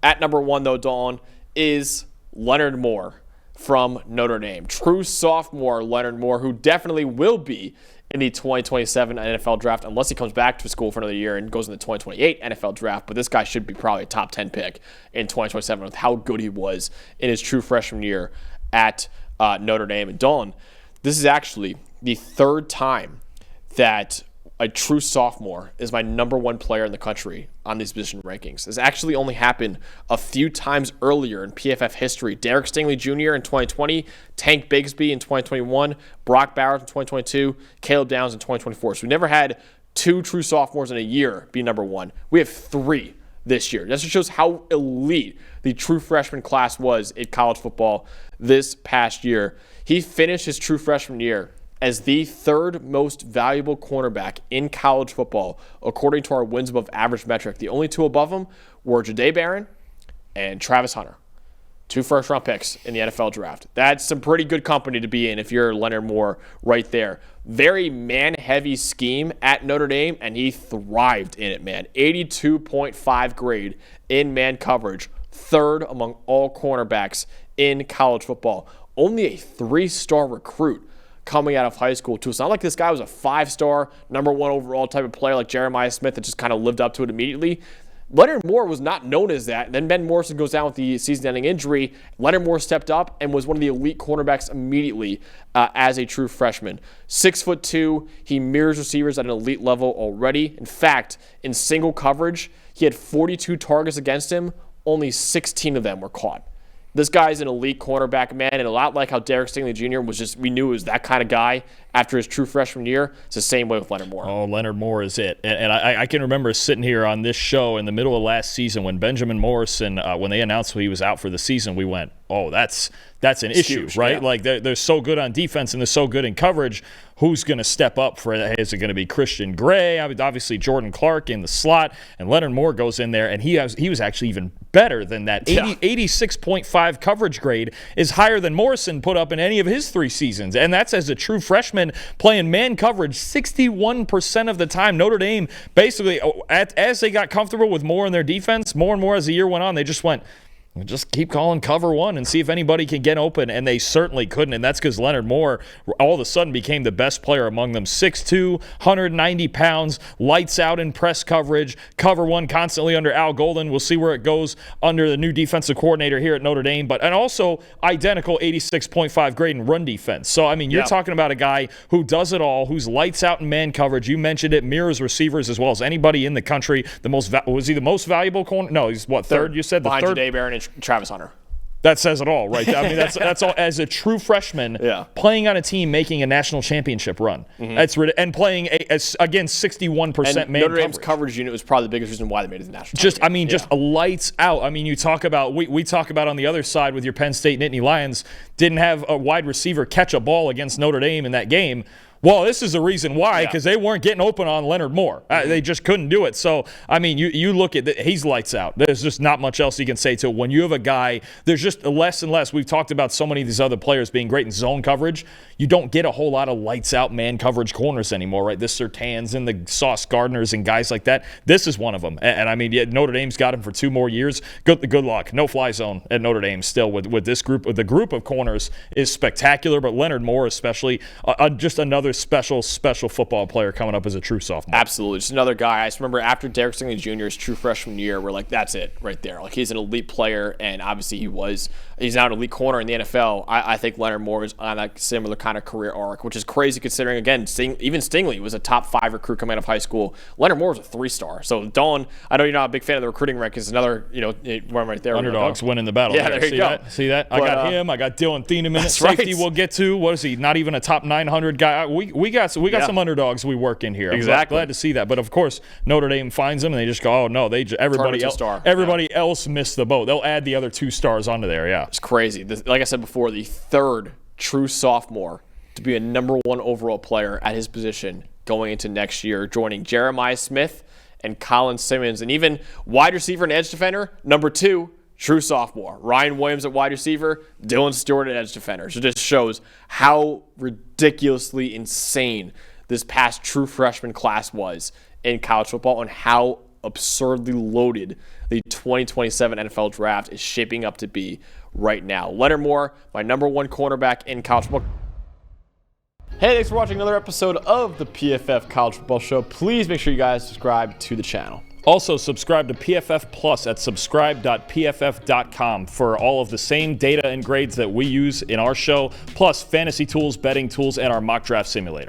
At number 1, though, Dalton, is Leonard Moore from Notre Dame. True sophomore Leonard Moore, who definitely will be in the 2027 NFL draft, unless he comes back to school for another year and goes in the 2028 NFL draft. But this guy should be probably a top 10 pick in 2027 with how good he was in his true freshman year at Notre Dame. And Dalton, this is actually the third time that a true sophomore is my number 1 player in the country on these position rankings. This actually only happened a few times earlier in PFF history. Derek Stingley Jr. in 2020, Tank Bigsby in 2021, Brock Bowers in 2022, Caleb Downs in 2024. So we never had 2 true sophomores in a year be number 1. We have 3 this year. That just shows how elite the true freshman class was in college football this past year. He finished his true freshman year as the 3rd most valuable cornerback in college football, according to our wins above average metric. The only 2 above him were Jahdae Barron and Travis Hunter. 2 first-round picks in the NFL draft. That's some pretty good company to be in if you're Leonard Moore right there. Very man-heavy scheme at Notre Dame, and he thrived in it, man. 82.5 grade in man coverage, 3rd among all cornerbacks in college football. Only a 3-star recruit coming out of high school, too. It's not like this guy was a 5-star, number 1 overall type of player like Jeremiah Smith that just kind of lived up to it immediately. Leonard Moore was not known as that. And then Ben Morrison goes down with the season-ending injury. Leonard Moore stepped up and was one of the elite cornerbacks immediately as a true freshman. 6'2", he mirrors receivers at an elite level already. In fact, in single coverage, he had 42 targets against him. Only 16 of them were caught. This guy's an elite cornerback, man, and a lot like how Derek Stingley Jr. was just, we knew he was that kind of guy after his true freshman year. It's the same way with Leonard Moore. Oh, Leonard Moore is it. And I can remember sitting here on this show in the middle of last season when Benjamin Morrison, when they announced he was out for the season, we went, oh, that's an issue, huge, right? Yeah. Like they're so good on defense and they're so good in coverage. Who's going to step up for it? Is it going to be Christian Gray? I mean, obviously Jordan Clark in the slot, and Leonard Moore goes in there, and he was actually even better than that. 86.5 coverage grade is higher than Morrison put up in any of his 3 seasons, and that's as a true freshman playing man coverage 61% of the time. Notre Dame basically, as they got comfortable with Moore in their defense, more and more as the year went on, they just went, just keep calling cover 1 and see if anybody can get open, and they certainly couldn't, and that's because Leonard Moore all of a sudden became the best player among them. 6'2", 190 pounds, lights out in press coverage, cover 1 constantly under Al Golden. We'll see where it goes under the new defensive coordinator here at Notre Dame, and also identical 86.5 grade in run defense. So, I mean, you're talking about a guy who does it all, who's lights out in man coverage. You mentioned it, mirrors receivers as well as anybody in the country. Was he the most valuable corner? No, he's what, third? You said the behind third? Jahdae Barron and Travis Hunter. That says it all, right? I mean, that's all. As a true freshman, playing on a team making a national championship run, that's and playing again 61% man Notre Dame's coverage unit was probably the biggest reason why they made it to the national. Just lights out. I mean, you talk about we talk about on the other side with your Penn State Nittany Lions didn't have a wide receiver catch a ball against Notre Dame in that game. Well, this is the reason why, because they weren't getting open on Leonard Moore. They just couldn't do it. So, I mean, you look at he's lights out. There's just not much else you can say to it. When you have a guy, there's just less and less. We've talked about so many of these other players being great in zone coverage. You don't get a whole lot of lights out man coverage corners anymore, right? The Surtains and the Sauce Gardners and guys like that. This is one of them. And I mean, Notre Dame's got him for 2 more years. Good luck. No fly zone at Notre Dame still with this group. The group of corners is spectacular, but Leonard Moore especially, just another special football player coming up as a true sophomore. Absolutely. Just another guy. I just remember after Derek Stingley Jr.'s true freshman year, we're like, that's it right there. Like, he's an elite player, and obviously he's now an elite corner in the NFL. I think Leonard Moore is on a similar kind of career arc, which is crazy considering, again, even Stingley was a top 5 recruit coming out of high school. Leonard Moore was a 3-star. So, Dawn, I know you're not a big fan of the recruiting rankings. Another, one right there. Underdogs winning the battle. Yeah, there you go. See that? I got him. I got Dylan Thieneman at safety. Right. We'll get to. What is he? Not even a top 900 guy. We got some underdogs we work in here. Exactly. I'm glad to see that. But of course, Notre Dame finds them and they just go, oh no, everybody else missed the boat. They'll add the other 2 stars onto there. Yeah, it's crazy. Like I said before, the 3rd true sophomore to be a number 1 overall player at his position going into next year, joining Jeremiah Smith and Colin Simmons, and even wide receiver and edge defender, number 2. True sophomore. Ryan Williams at wide receiver, Dylan Stewart at edge defender. So it just shows how ridiculously insane this past true freshman class was in college football and how absurdly loaded the 2027 NFL draft is shaping up to be right now. Leonard Moore, my number one cornerback in college football. Hey, thanks for watching another episode of the PFF College Football Show. Please make sure you guys subscribe to the channel. Also, subscribe to PFF Plus at subscribe.pff.com for all of the same data and grades that we use in our show, plus fantasy tools, betting tools, and our mock draft simulator.